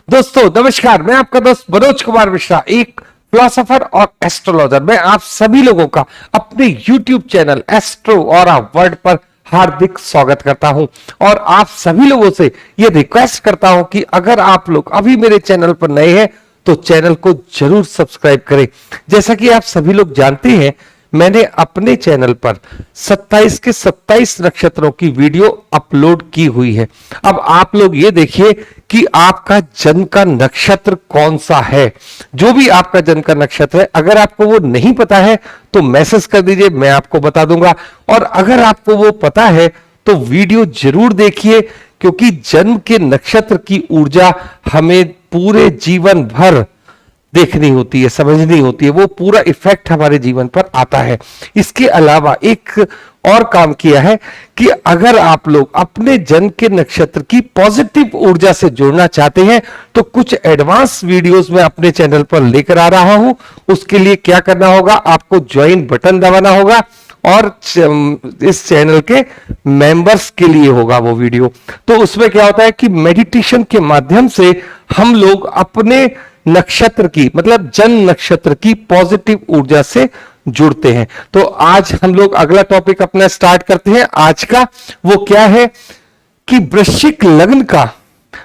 दोस्तों नमस्कार, मैं आपका दोस्त मनोज कुमार मिश्रा, एक फिलोसोफर और एस्ट्रोलॉजर। मैं आप सभी लोगों का अपने YouTube channel astro aura world पर हार्दिक स्वागत करता हूं और आप सभी लोगों से यह रिक्वेस्ट करता हूं कि अगर आप लोग अभी मेरे चैनल पर नए हैं तो चैनल को जरूर सब्सक्राइब करें। जैसा कि आप सभी लोग जानते हैं, मैंने अपने चैनल पर 27 के 27 नक्षत्रों की वीडियो अपलोड की हुई है। अब आप लोग ये देखिए कि आपका जन्म का नक्षत्र कौन सा है। जो भी आपका जन्म का नक्षत्र है, अगर आपको वो नहीं पता है तो मैसेज कर दीजिए, मैं आपको बता दूंगा। और अगर आपको वो पता है तो वीडियो जरूर देखिए, क्योंकि जन्म के नक्षत्र की ऊर्जा हमें पूरे जीवन भर देखनी होती है, समझनी होती है, वो पूरा इफेक्ट हमारे जीवन पर आता है। इसके अलावा एक और काम किया है कि अगर आप लोग अपने जन्म के नक्षत्र की पॉजिटिव ऊर्जा से जुड़ना चाहते हैं तो कुछ एडवांस वीडियोस मैं अपने चैनल पर लेकर आ रहा हूं। उसके लिए क्या करना होगा, आपको ज्वाइन बटन दबाना होगा और इस चैनल के मेंबर्स के लिए होगा वो वीडियो। तो उसमें क्या होता है कि मेडिटेशन के माध्यम से हम लोग अपने नक्षत्र की, मतलब जन्म नक्षत्र की पॉजिटिव ऊर्जा से जुड़ते हैं। तो आज हम लोग अगला टॉपिक अपना स्टार्ट करते हैं। आज का वो क्या है कि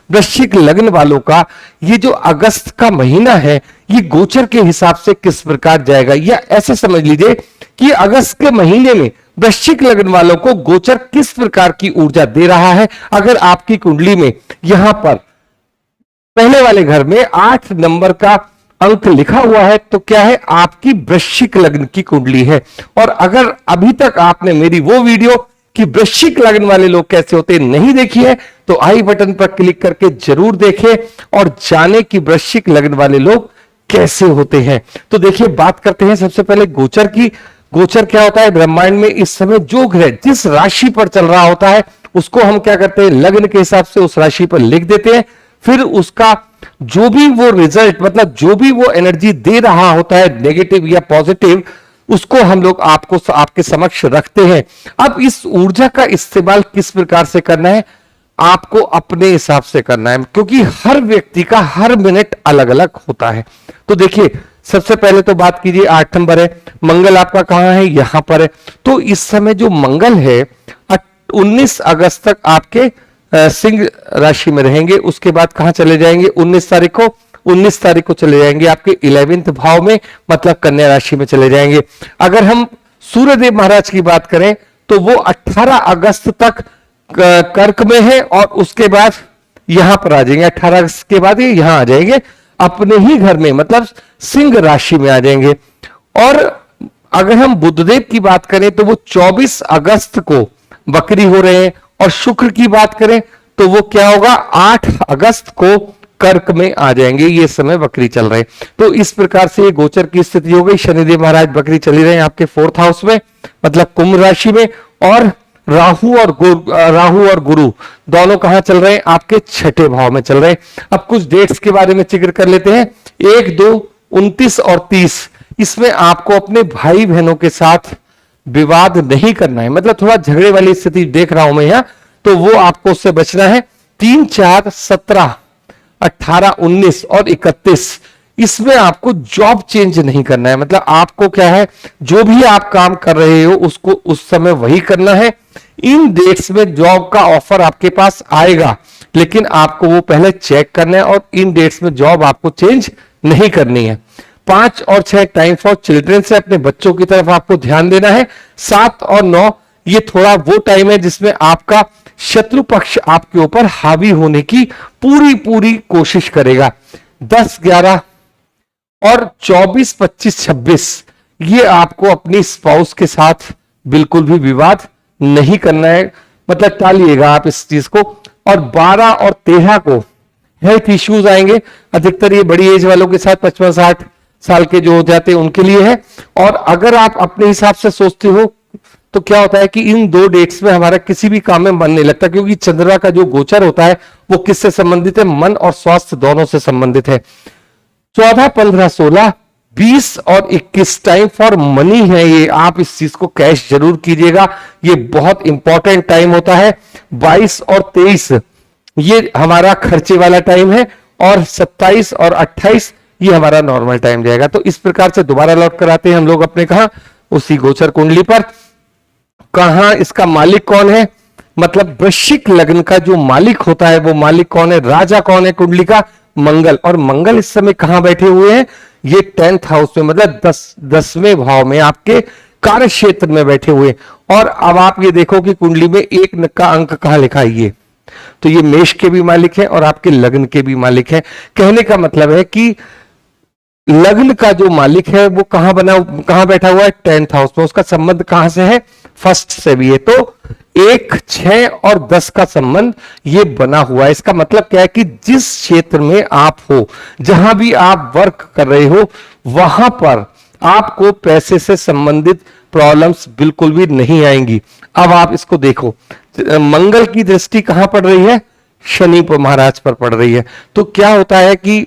वृश्चिक लग्न वालों का ये जो अगस्त का महीना है, ये गोचर के हिसाब से किस प्रकार जाएगा, या ऐसे समझ लीजिए कि अगस्त के महीने में वृश्चिक लग्न वालों को गोचर किस प्रकार की ऊर्जा दे रहा है। अगर आपकी कुंडली में यहां पर पहले वाले घर में 8 नंबर का अंक लिखा हुआ है तो क्या है, आपकी वृश्चिक लग्न की कुंडली है। और अगर अभी तक आपने मेरी वो वीडियो कि वृश्चिक लग्न वाले लोग कैसे होते हैं नहीं देखी है तो आई बटन पर क्लिक करके जरूर देखें और जाने कि वृश्चिक लग्न वाले लोग कैसे होते हैं। तो देखिए, बात करते हैं सबसे पहले गोचर की। गोचर क्या होता है, ब्रह्मांड में इस समय जो ग्रह जिस राशि पर चल रहा होता है उसको हम क्या करते हैं, लग्न के हिसाब से उस राशि पर लिख देते हैं। फिर उसका जो भी वो रिजल्ट, मतलब जो भी वो एनर्जी दे रहा होता है, नेगेटिव या पॉजिटिव, उसको हम लोग आपके समक्ष रखते हैं। अब इस ऊर्जा का इस्तेमाल किस प्रकार से करना है, आपको अपने हिसाब से करना है, क्योंकि हर व्यक्ति का हर मिनट अलग अलग होता है। तो देखिए, सबसे पहले तो बात कीजिए, 8 नंबर है, मंगल आपका कहां है, यहां पर है। तो इस समय जो मंगल है 19 अगस्त तक आपके सिंह राशि में रहेंगे। उसके बाद कहां चले जाएंगे, 19 तारीख को चले जाएंगे आपके 11वें भाव में, मतलब कन्या राशि में चले जाएंगे। अगर हम सूर्यदेव महाराज की बात करें तो वो 18 अगस्त तक कर्क में है और उसके बाद यहां पर आ जाएंगे। 18 अगस्त के बाद ये यहां आ जाएंगे अपने ही घर में, मतलब सिंह राशि में आ जाएंगे। और अगर हम बुधदेव की बात करें तो वो 24 अगस्त को वक्री हो रहे हैं। और शुक्र की बात करें तो वो क्या होगा, 8 अगस्त को कर्क में आ जाएंगे। ये समय वक्री चल रहे हैं। तो इस प्रकार से ये गोचर की स्थिति हो गई। शनिदेव महाराज वक्री चली रहे हैं आपके 4th हाउस में, मतलब कुंभ राशि में। और राहु और गुरु दोनों कहां चल रहे हैं, आपके 6ठे भाव में चल रहे हैं। अब कुछ डेट्स के बारे में जिक्र कर लेते हैं। 1, 2, 29 और 30, इसमें आपको अपने भाई बहनों के साथ विवाद नहीं करना है, मतलब थोड़ा झगड़े वाली स्थिति देख रहा हूं मैं यहां, तो वो आपको उससे बचना है। 3, 4, 17, 18, 19 और 31, इसमें आपको जॉब चेंज नहीं करना है। मतलब आपको क्या है, जो भी आप काम कर रहे हो उसको उस समय वही करना है। इन डेट्स में जॉब का ऑफर आपके पास आएगा, लेकिन आपको वो पहले चेक करना है और इन डेट्स में जॉब आपको चेंज नहीं करनी है। 5 और 6 टाइम फॉर चिल्ड्रन से अपने बच्चों की तरफ आपको ध्यान देना है। 7 और 9 ये थोड़ा वो टाइम है जिसमें आपका शत्रु पक्ष आपके ऊपर हावी होने की पूरी कोशिश करेगा। 10, 11 और 24, 25, 26 ये आपको अपनी स्पाउस के साथ बिल्कुल भी विवाद नहीं करना है, मतलब टालिएगा आप इस चीज को। और 12 और 13 को हेल्थ इश्यूज आएंगे। अधिकतर ये बड़ी एज वालों के साथ 55-60 साल के जो हो जाते हैं उनके लिए है। और अगर आप अपने हिसाब से सोचते हो तो क्या होता है कि इन 2 डेट्स में हमारा किसी भी काम में मन नहीं लगता, क्योंकि चंद्रमा का जो गोचर होता है वो किससे संबंधित है, मन और स्वास्थ्य दोनों से संबंधित है। 14, 15, 16, 20 और 21 टाइम फॉर मनी है। ये आप इस चीज को कैश जरूर कीजिएगा, ये बहुत इंपॉर्टेंट टाइम होता है। 22 और 23 ये हमारा खर्चे वाला टाइम है। और 27 और 28 ये हमारा नॉर्मल टाइम जाएगा। तो इस प्रकार से दोबारा लौट कर आते हैं हम लोग अपने कहा उसी गोचर कुंडली पर। कहा इसका मालिक कौन है, मतलब वृश्चिक लग्न का जो मालिक होता है वो मालिक कौन है, राजा कौन है कुंडली का, मंगल। और मंगल इस समय कहां बैठे हुए हैं, ये 10th हाउस में, मतलब 10वें भाव में आपके कार्य क्षेत्र में बैठे हुए। और अब आप ये देखो कि कुंडली में एक का अंक कहां लिखा है, ये तो ये मेष के भी मालिक है और आपके लग्न के भी मालिक है। कहने का मतलब है कि लग्न का जो मालिक है वो कहां बैठा हुआ है, 10th हाउस में। उसका संबंध कहां से है, फर्स्ट से भी है। तो 1, 6 और 10 का संबंध ये बना हुआ है। इसका मतलब क्या है कि जिस क्षेत्र में आप हो, जहां भी आप वर्क कर रहे हो, वहां पर आपको पैसे से संबंधित प्रॉब्लम्स बिल्कुल भी नहीं आएंगी। अब आप इसको देखो, मंगल की दृष्टि कहां पड़ रही है, शनि पर महाराज पर पड़ रही है। तो क्या होता है कि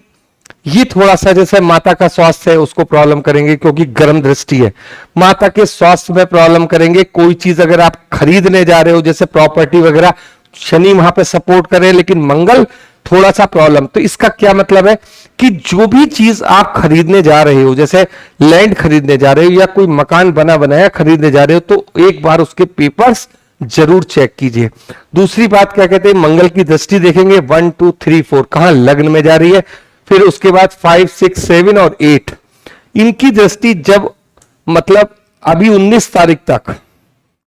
ये थोड़ा सा जैसे माता का स्वास्थ्य है उसको प्रॉब्लम करेंगे, क्योंकि गर्म दृष्टि है। माता के स्वास्थ्य में प्रॉब्लम करेंगे। कोई चीज अगर आप खरीदने जा रहे हो जैसे प्रॉपर्टी वगैरह, शनि वहां पे सपोर्ट कर रहे हैं, लेकिन मंगल थोड़ा सा प्रॉब्लम। तो इसका क्या मतलब है कि जो भी चीज आप खरीदने जा रहे हो, जैसे लैंड खरीदने जा रहे हो या कोई मकान बना बनाया खरीदने जा रहे हो, तो एक बार उसके पेपर्स जरूर चेक कीजिए। दूसरी बात क्या कहते हैं, मंगल की दृष्टि देखेंगे 1, 2, 3, 4 कहां लग्न में जा रही है। फिर उसके बाद 5, 6, 7 और 8 इनकी दृष्टि जब मतलब अभी 19 तारीख तक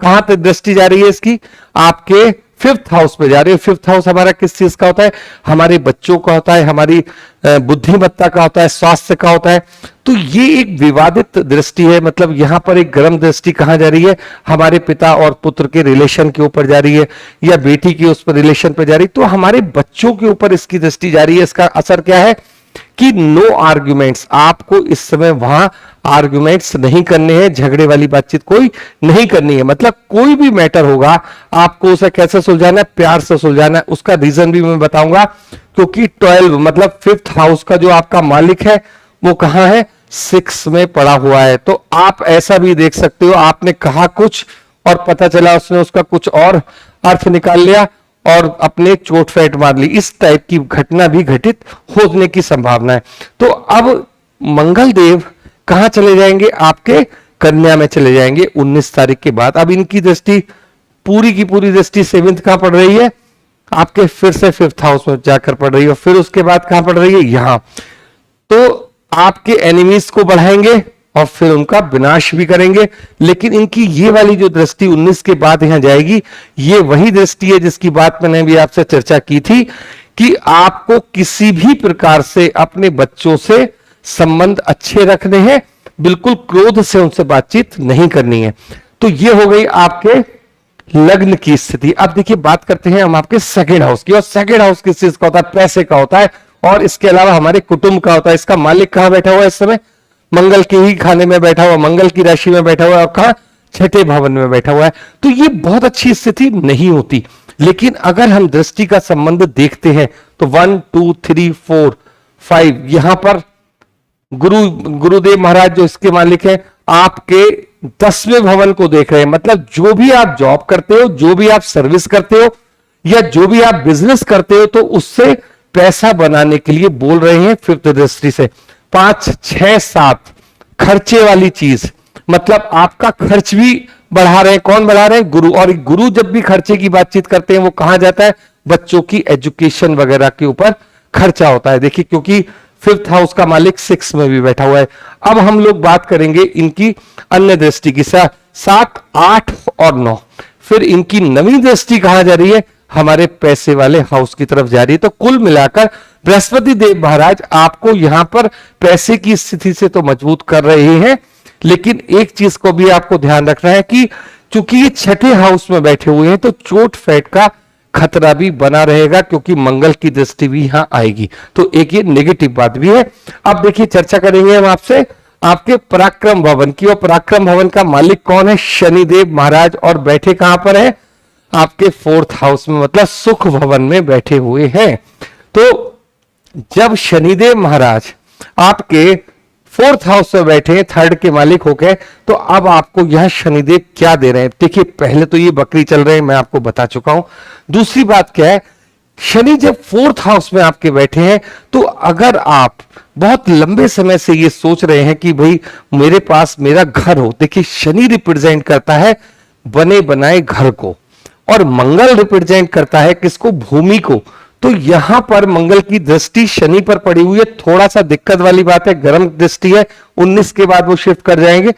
कहां तक दृष्टि जा रही है इसकी, आपके 5th हाउस में जा रही है। 5th हाउस हमारा किस चीज का होता है, हमारे बच्चों का होता है, हमारी बुद्धिमत्ता का होता है, स्वास्थ्य का होता है। तो ये एक विवादित दृष्टि है, मतलब यहां पर एक गर्म दृष्टि कहां जा रही है, हमारे पिता और पुत्र के रिलेशन के ऊपर जा रही है, या बेटी की उस पर रिलेशन पर जा रही है। तो हमारे बच्चों के ऊपर इसकी दृष्टि जा रही है। इसका असर क्या है कि नो आर्ग्यूमेंट्स, आपको इस समय वहां आर्ग्यूमेंट्स नहीं करने हैं, झगड़े वाली बातचीत कोई नहीं करनी है। मतलब कोई भी मैटर होगा आपको उसे कैसे सुलझाना है, प्यार से सुलझाना है। उसका रीजन भी मैं बताऊंगा, क्योंकि 12 मतलब 5th हाउस का जो आपका मालिक है वो कहां है, 6 में पड़ा हुआ है। तो आप ऐसा भी देख सकते हो, आपने कहा कुछ और पता चला उसने उसका कुछ और अर्थ निकाल लिया और अपने चोट फेंट मार ली। इस टाइप की घटना भी घटित होने की संभावना है। तो अब मंगल देव कहां चले जाएंगे, आपके कन्या में चले जाएंगे 19 तारीख के बाद। अब इनकी दृष्टि पूरी की पूरी दृष्टि 7th कहां पड़ रही है, आपके फिर से 5th हाउस में जाकर पड़ रही है। फिर उसके बाद कहां पड़ रही है, यहां। तो आपके एनिमीज को बढ़ाएंगे और फिर उनका विनाश भी करेंगे। लेकिन इनकी ये वाली जो दृष्टि 19 के बाद यहां जाएगी, ये वही दृष्टि है जिसकी बात मैंने भी आपसे चर्चा की थी कि आपको किसी भी प्रकार से अपने बच्चों से संबंध अच्छे रखने हैं, बिल्कुल क्रोध से उनसे बातचीत नहीं करनी है। तो ये हो गई आपके लग्न की स्थिति। अब देखिए बात करते हैं हम आपके सेकंड हाउस की। और सेकंड हाउस किस चीज का होता है, पैसे का होता है, और इसके अलावा हमारे कुटुंब का होता है। इसका मालिक कहां बैठा हुआ है इस समय, मंगल के ही खाने में बैठा हुआ, मंगल की राशि में बैठा हुआ है, और कहां, 6ठे भवन में बैठा हुआ है। तो ये बहुत अच्छी स्थिति नहीं होती। लेकिन अगर हम दृष्टि का संबंध देखते हैं तो 1, 2, 3, 4, 5 यहां पर गुरुदेव महाराज जो इसके मालिक हैं, आपके 10वें भवन को देख रहे हैं। मतलब जो भी आप जॉब करते हो, जो भी आप सर्विस करते हो, या जो भी आप बिजनेस करते हो, तो उससे पैसा बनाने के लिए बोल रहे हैं 5th दृष्टि से। 5, 6, 7 खर्चे वाली चीज, मतलब आपका खर्च भी बढ़ा रहे हैं। कौन बढ़ा रहे हैं, गुरु। और गुरु जब भी खर्चे की बातचीत करते हैं वो कहां जाता है, बच्चों की एजुकेशन वगैरह के ऊपर खर्चा होता है। देखिए क्योंकि 5th हाउस का मालिक 6 में भी बैठा हुआ है। अब हम लोग बात करेंगे इनकी अन्य दृष्टि की, 7, 8 और 9। फिर इनकी 9वीं दृष्टि कहां जा रही है, हमारे पैसे वाले हाउस की तरफ जा रही है। तो कुल मिलाकर बृहस्पति देव महाराज आपको यहां पर पैसे की स्थिति से तो मजबूत कर रहे हैं, लेकिन एक चीज को भी आपको ध्यान रखना है कि चूंकि ये 6ठे हाउस में बैठे हुए हैं, तो चोट फेट का खतरा भी बना रहेगा, क्योंकि मंगल की दृष्टि भी यहां आएगी। तो एक ये नेगेटिव बात भी है। अब देखिए चर्चा करेंगे हम आपसे आपके पराक्रम भवन की। और पराक्रम भवन का मालिक कौन है, शनिदेव महाराज, और बैठे कहां पर है, आपके 4th हाउस में, मतलब सुख भवन में बैठे हुए हैं। तो जब शनिदेव महाराज आपके 4th हाउस में बैठे, 3rd के मालिक होके, तो अब आपको यह शनिदेव क्या दे रहे हैं। देखिए पहले तो ये बकरी चल रहे हैं, मैं आपको बता चुका हूं। दूसरी बात क्या है शनि जब फोर्थ हाउस में आपके बैठे हैं, तो अगर आप बहुत लंबे समय से ये सोच रहे हैं कि भाई मेरे पास मेरा घर हो, देखिए शनि रिप्रेजेंट करता है बने बनाए घर को, और मंगल रिप्रेजेंट करता है किसको, भूमि को। तो यहां पर मंगल की दृष्टि शनि पर पड़ी हुई है, थोड़ा सा दिक्कत वाली बात है, गर्म दृष्टि है, 19 के बाद वो शिफ्ट कर जाएंगे।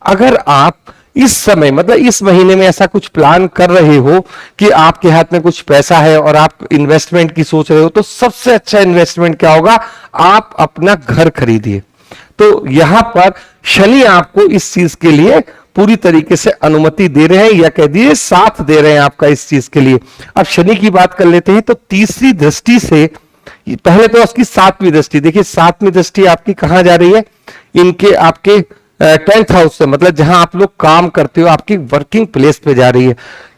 अगर आप इस समय मतलब इस महीने में ऐसा कुछ प्लान कर रहे हो कि आपके हाथ में कुछ पैसा है और आप इन्वेस्टमेंट की सोच रहे हो, तो सबसे अच्छा इन्वेस्टमेंट क्या होगा, आप अपना घर खरीदिए। तो यहां पर शनि आपको इस चीज के लिए पूरी तरीके से अनुमति दे रहे हैं, या कह दिए साथ दे रहे हैं आपका इस चीज के लिए। अब शनि की बात कर लेते हैं, तो तीसरी दृष्टि से, पहले तो उसकी सातवीं दृष्टि देखिए, सातवीं दृष्टि आपकी कहां जा रही है, इनके आपके 10th हाउस से, मतलब जहां आप लोग काम करते हो, आपकी वर्किंग प्लेस पे जा रही है।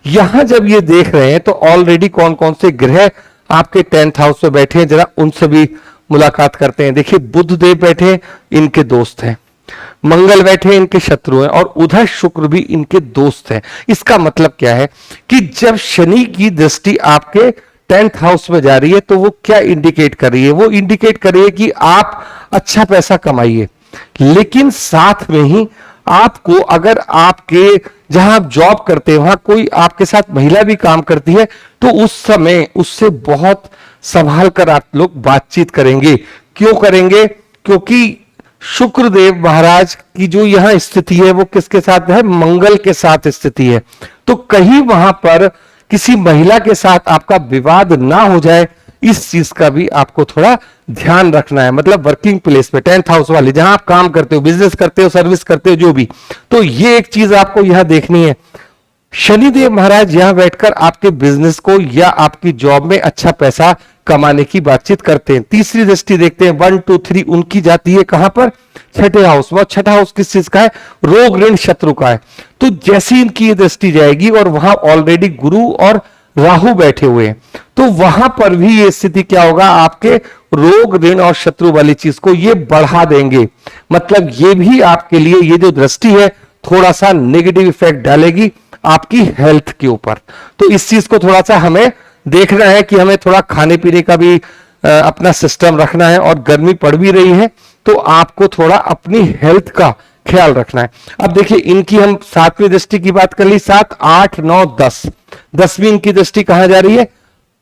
यहां जब ये देख रहे हैं तो ऑलरेडी कौन कौन से ग्रह आपके 10th हाउस में बैठे हैं, जरा उनसे भी मुलाकात करते हैं। देखिए बुध देव बैठे, इनके दोस्त हैं, मंगल बैठे इनके शत्रु हैं, और उधर शुक्र भी इनके दोस्त हैं। इसका मतलब क्या है कि जब शनि की दृष्टि आपके 10th हाउस में जा रही है, तो वो क्या इंडिकेट कर रही है, वो इंडिकेट कर रही है कि आप अच्छा पैसा कमाइए, लेकिन साथ में ही आपको, अगर आपके जहां आप जॉब करते हैं वहां कोई आपके साथ महिला भी काम करती है, तो उस समय उससे बहुत संभाल कर आप लोग बातचीत करेंगे। क्यों करेंगे, क्योंकि शुक्रदेव महाराज की जो यहां स्थिति है वो किसके साथ है, मंगल के साथ स्थिति है। तो कहीं वहां पर किसी महिला के साथ आपका विवाद ना हो जाए, इस चीज का भी आपको थोड़ा ध्यान रखना है। मतलब वर्किंग प्लेस पे 10th हाउस वाले, जहां आप काम करते हो, बिजनेस करते हो, सर्विस करते हो, जो भी, तो ये एक चीज आपको यहां देखनी है। शनिदेव महाराज यहां बैठकर आपके बिजनेस को या आपकी जॉब में अच्छा पैसा कमाने की बातचीत करते हैं। तीसरी दृष्टि देखते हैं, 1 2 3 उनकी जाती है कहां पर, छठे हाउस में। छठा हाउस किस चीज का है, रोग ऋण शत्रु का है। तो जैसी इनकी ये दृष्टि जाएगी, और वहां ऑलरेडी गुरु और राहु बैठे हुए हैं, तो वहां पर भी ये स्थिति क्या होगा, आपके रोग ऋण और शत्रु वाली चीज को ये बढ़ा देंगे। मतलब ये भी आपके लिए, ये जो दृष्टि है, थोड़ा सा नेगेटिव इफेक्ट डालेगी आपकी हेल्थ के ऊपर। तो इस चीज को थोड़ा सा हमें देखना है कि हमें थोड़ा खाने पीने का भी अपना सिस्टम रखना है, और गर्मी पड़ भी रही है, तो आपको थोड़ा अपनी हेल्थ का ख्याल रखना है। अब देखिए इनकी हम सातवीं दृष्टि की बात कर ली, 7 8 9 10, 10वीं इनकी दृष्टि कहां जा रही है,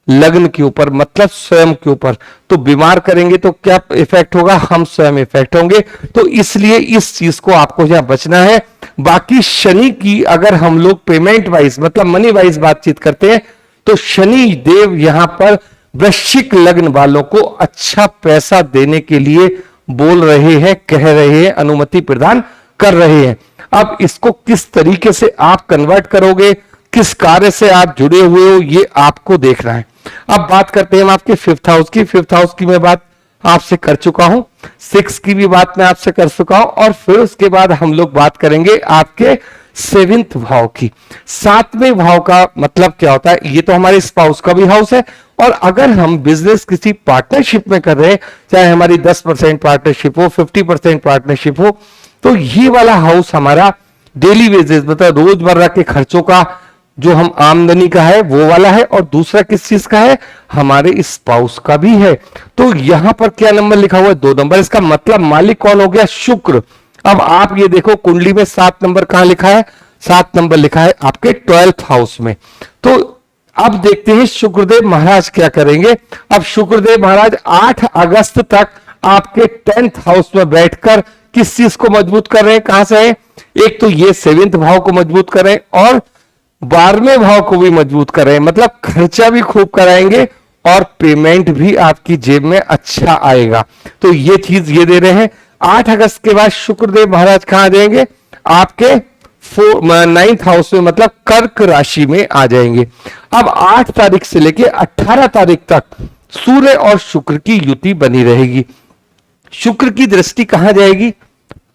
लग्न के ऊपर, मतलब स्वयं के ऊपर। तो बीमार करेंगे तो क्या इफेक्ट होगा, हम स्वयं इफेक्ट होंगे। तो इसलिए इस चीज को आपको यहां बचना है। बाकी शनि की अगर हम लोग पेमेंट वाइज, मतलब मनी वाइज बातचीत करते हैं, तो शनि देव यहां पर वृश्चिक लग्न वालों को अच्छा पैसा देने के लिए बोल रहे हैं, कह रहे हैं, अनुमति प्रदान कर रहे हैं। अब इसको किस तरीके से आप कन्वर्ट करोगे, किस कार्य से आप जुड़े हुए हो, ये आपको देखना है। अब बात करते हैं हम आपके 5th हाउस की। 5th हाउस की मैं बात आपसे कर चुका हूं, 6 की भी बात मैं आपसे कर चुका हूं, और फिर उसके बाद हम लोग बात करेंगे आपके 7th भाव की। 7वें भाव का मतलब क्या होता है, ये तो हमारे स्पाउस का भी हाउस है, और अगर हम बिजनेस किसी पार्टनरशिप में कर रहे हैं, चाहे हमारी 10% पार्टनरशिप हो, 50% पार्टनरशिप हो, तो ये वाला हाउस हमारा डेली वेजेस, मतलब रोजमर्रा के खर्चों का जो हम आमदनी का है वो वाला है, और दूसरा किस चीज का है, हमारे स्पाउस का भी है। तो यहां पर क्या नंबर लिखा हुआ है, 2 नंबर। इसका मतलब मालिक कौन हो गया, शुक्र। अब आप ये देखो कुंडली में 7 नंबर कहां लिखा है, 7 नंबर लिखा है आपके 12th हाउस में। तो अब देखते हैं शुक्रदेव महाराज क्या करेंगे। अब शुक्रदेव महाराज 8 अगस्त तक आपके 10th हाउस में बैठकर किस चीज को मजबूत कर रहे हैं, कहां से है, एक तो ये 7th भाव को मजबूत कर रहे हैं, और 12वें भाव को भी मजबूत कर रहे हैं। मतलब खर्चा भी खूब कराएंगे और पेमेंट भी आपकी जेब में अच्छा आएगा। तो ये चीज ये दे रहे हैं। 8 अगस्त के बाद शुक्रदेव महाराज कहां जाएंगे, आपके 9th हाउस में, मतलब कर्क राशि में आ जाएंगे। अब 8 तारीख से लेके 18 तारीख तक सूर्य और शुक्र की युति बनी रहेगी। शुक्र की दृष्टि कहां जाएगी,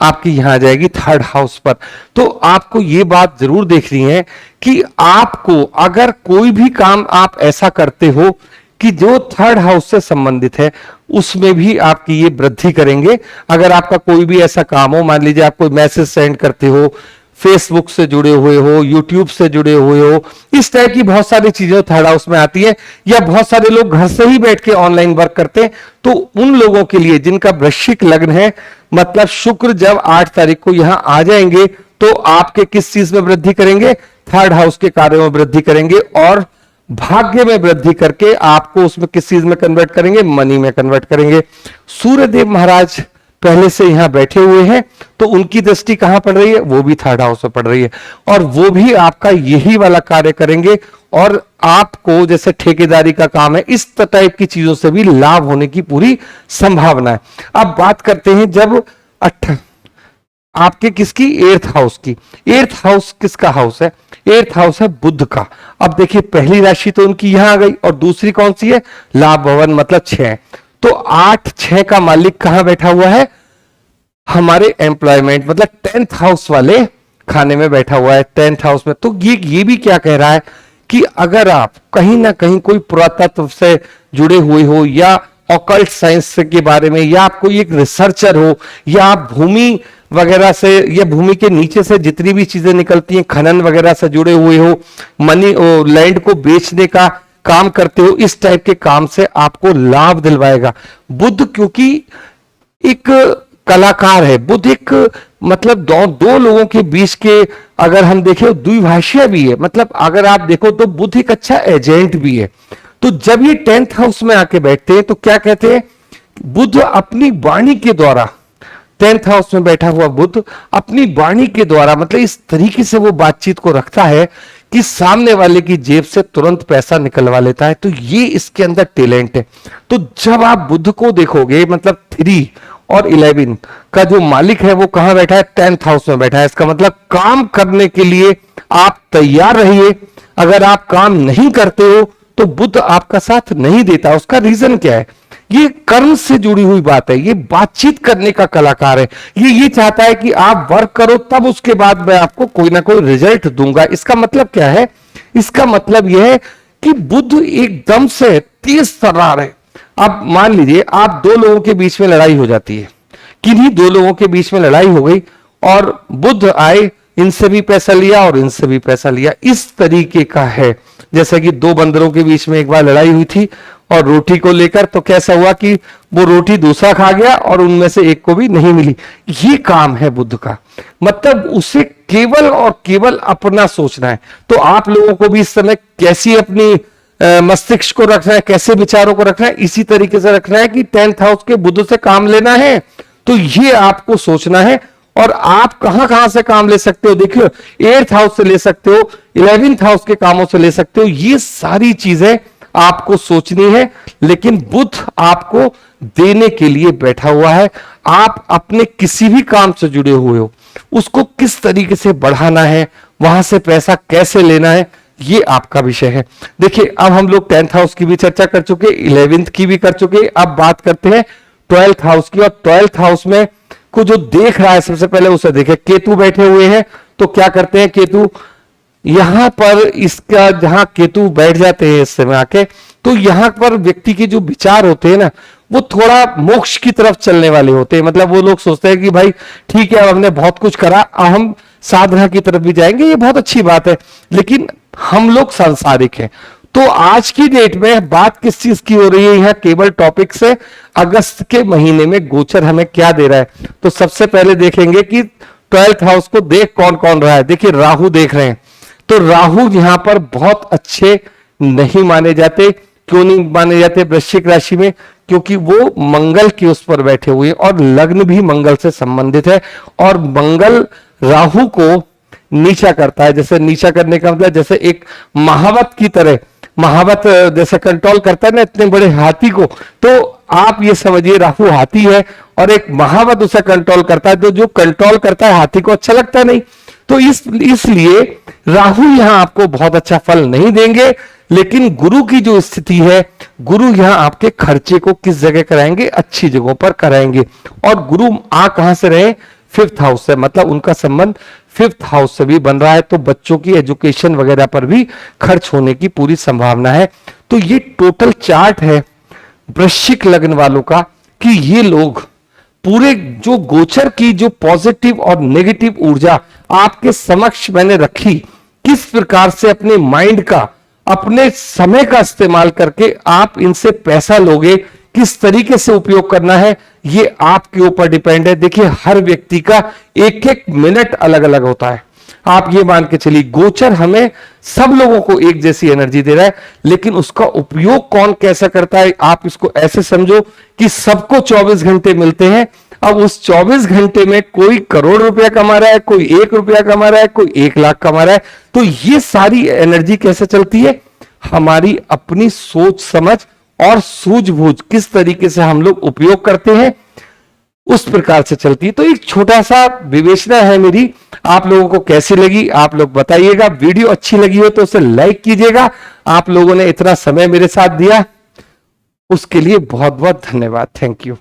आपकी यहां आ जाएगी 3rd हाउस पर। तो आपको यह बात जरूर देखनी है कि आपको अगर कोई भी काम आप ऐसा करते हो कि जो 3rd हाउस से संबंधित है, उसमें भी आपकी ये वृद्धि करेंगे। अगर आपका कोई भी ऐसा काम हो, मान लीजिए आप कोई मैसेज सेंड करते हो, फेसबुक से जुड़े हुए हो, यूट्यूब से जुड़े हुए हो, इस टाइप की बहुत सारी चीजें थर्ड हाउस में आती है। या बहुत सारे लोग घर से ही बैठ के ऑनलाइन वर्क करते हैं, तो उन लोगों के लिए जिनका वृश्चिक लग्न है, मतलब शुक्र जब 8 तारीख को यहां आ जाएंगे तो आपके किस चीज में वृद्धि करेंगे, थर्ड हाउस के कार्यों में वृद्धि करेंगे और भाग्य में वृद्धि करके आपको उसमें किस चीज में कन्वर्ट करेंगे, मनी में कन्वर्ट करेंगे। सूर्यदेव महाराज पहले से यहां बैठे हुए हैं, तो उनकी दृष्टि कहां पड़ रही है, वो भी थर्ड हाउस में पड़ रही है, और वो भी आपका यही वाला कार्य करेंगे और आपको जैसे ठेकेदारी का काम है, इस टाइप की चीजों से भी लाभ होने की पूरी संभावना है। अब बात करते हैं जब आपके किसकी, एर्थ हाउस की। एर्थ हाउस किसका हाउस है, एर्थ हाउस है बुध का। अब देखिए पहली राशि तो उनकी यहां आ गई और दूसरी कौन सी है, लाभ भवन, मतलब 6। तो 8-6 का मालिक कहां बैठा हुआ है, हमारे एम्प्लॉयमेंट मतलब 10th हाउस वाले खाने में बैठा हुआ है, 10th हाउस में। तो ये भी क्या कह रहा है कि अगर आप कहीं ना कहीं कोई पुरातत्व से जुड़े हुए हो या ऑकल्ट साइंस के बारे में, या आप कोई एक रिसर्चर हो, या आप भूमि वगैरह से या भूमि के नीचे से जितनी भी चीजें निकलती हैं खनन वगैरह से जुड़े हुए हो, मनी लैंड को बेचने का काम करते हो, इस टाइप के काम से आपको लाभ दिलवाएगा। बुध क्योंकि एक कलाकार है, बुध एक मतलब दो लोगों के बीच के अगर हम देखें द्विभाषीय भी है, मतलब अगर आप देखो तो बुध एक अच्छा एजेंट भी है। तो जब ये 10th हाउस में आके बैठते हैं तो क्या कहते हैं, बुध अपनी वाणी के द्वारा, 10th हाउस में बैठा हुआ बुध अपनी वाणी के द्वारा मतलब इस तरीके से वो बातचीत को रखता है कि सामने वाले की जेब से तुरंत पैसा निकलवा लेता है। तो ये इसके अंदर टैलेंट है। तो जब आप बुध को देखोगे, मतलब 3 और 11 का जो मालिक है वो कहां बैठा है, 10th हाउस में बैठा है। इसका मतलब काम करने के लिए आप तैयार रहिए। अगर आप काम नहीं करते हो तो बुध आपका साथ नहीं देता। उसका रीजन क्या है, ये कर्म से जुड़ी हुई बात है, ये बातचीत करने का कलाकार है। ये चाहता है कि आप वर्क करो, तब उसके बाद मैं आपको कोई ना कोई रिजल्ट दूंगा। इसका मतलब क्या है, इसका मतलब यह है कि बुध एकदम से तेज तर्रार है। अब मान लीजिए आप 2 लोगों के बीच में लड़ाई हो जाती है, किन्हीं 2 लोगों के बीच में लड़ाई हो गई और बुध आए, इनसे भी पैसा लिया और इनसे भी पैसा लिया, इस तरीके का है। जैसे कि 2 बंदरों के बीच में एक बार लड़ाई हुई थी और रोटी को लेकर, तो कैसा हुआ कि वो रोटी दूसरा खा गया और उनमें से एक को भी नहीं मिली। ये काम है बुध का, मतलब उसे केवल और केवल अपना सोचना है। तो आप लोगों को भी इस समय कैसी अपनी मस्तिष्क को रखना है, कैसे विचारों को रखना है, इसी तरीके से रखना है कि 10th हाउस के बुध से काम लेना है। तो ये आपको सोचना है। और आप कहां कहां से काम ले सकते हो, देखियो 8th हाउस से ले सकते हो, 11th हाउस के कामों से ले सकते हो। ये सारी चीजें आपको सोचनी है, लेकिन बुध आपको देने के लिए बैठा हुआ है। आप अपने किसी भी काम से जुड़े हुए हो, उसको किस तरीके से बढ़ाना है, वहां से पैसा कैसे लेना है, ये आपका विषय है। देखिए अब हम लोग 10th हाउस की भी चर्चा कर चुके, 11th की भी कर चुके। अब बात करते हैं 12th हाउस की। और 12th हाउस में को जो देख रहा है, सबसे पहले उसे देखे, केतु बैठे हुए हैं। तो क्या करते हैं, केतु यहां पर इसका जहां केतु बैठ जाते हैं इस समय आके, तो यहां पर व्यक्ति के जो विचार होते हैं ना, वो थोड़ा मोक्ष की तरफ चलने वाले होते हैं। मतलब वो लोग सोचते हैं कि भाई ठीक है, अब हमने बहुत कुछ करा, अब हम साधना की तरफ भी जाएंगे, ये बहुत अच्छी बात है, लेकिन हम लोग सांसारिक हैं। तो आज की डेट में बात किस चीज की हो रही है, यहां केवल टॉपिक से अगस्त के महीने में गोचर हमें क्या दे रहा है। तो सबसे पहले देखेंगे कि 12th हाउस को देख कौन कौन रहा है। देखिए राहु देख रहे हैं, तो राहु यहां पर बहुत अच्छे नहीं माने जाते। क्यों नहीं माने जाते वृश्चिक राशि में, क्योंकि वो मंगल के उस पर बैठे हुए और लग्न भी मंगल से संबंधित है, और मंगल राहु को नीचा करता है। जैसे नीचा करने का मतलब जैसे एक महावत की तरह, महावत जैसे कंट्रोल करता है ना इतने बड़े हाथी को, तो आप ये समझिए राहु हाथी है और एक महावत उसे कंट्रोल करता है। तो जो कंट्रोल करता है हाथी को अच्छा लगता नहीं, तो इसलिए राहु यहां आपको बहुत अच्छा फल नहीं देंगे। लेकिन गुरु की जो स्थिति है, गुरु यहां आपके खर्चे को किस जगह कराएंगे, अच्छी जगहों पर कराएंगे। और गुरु आ कहां से रहे, 5th हाउस से, मतलब उनका संबंध 5th हाउस से भी बन रहा है। तो बच्चों की एजुकेशन वगैरह पर भी खर्च होने की पूरी संभावना है। तो ये टोटल चार्ट है वृश्चिक लग्न वालों का कि ये लोग पूरे जो गोचर की जो पॉजिटिव और नेगेटिव ऊर्जा आपके समक्ष मैंने रखी, किस प्रकार से अपने माइंड का, अपने समय का इस्तेमाल करके आप इनसे पैसा लोगे, किस तरीके से उपयोग करना है, ये आपके ऊपर डिपेंड है। देखिए, हर व्यक्ति का एक एक मिनट अलग अलग होता है। आप ये मान के चलिए, गोचर हमें सब लोगों को एक जैसी एनर्जी दे रहा है, लेकिन उसका उपयोग कौन कैसा करता है, आप इसको ऐसे समझो कि सबको 24 घंटे मिलते हैं। अब उस 24 घंटे में कोई करोड़ रुपया कमा रहा है, कोई 1 रुपया कमा रहा है, कोई 1 लाख कमा रहा है। तो ये सारी एनर्जी कैसे चलती है? हमारी अपनी सोच समझ और सूझबूझ किस तरीके से हम लोग उपयोग करते हैं, उस प्रकार से चलती है। तो एक छोटा सा विवेचना है मेरी, आप लोगों को कैसी लगी आप लोग बताइएगा। वीडियो अच्छी लगी हो तो उसे लाइक कीजिएगा। आप लोगों ने इतना समय मेरे साथ दिया, उसके लिए बहुत बहुत धन्यवाद। Thank you.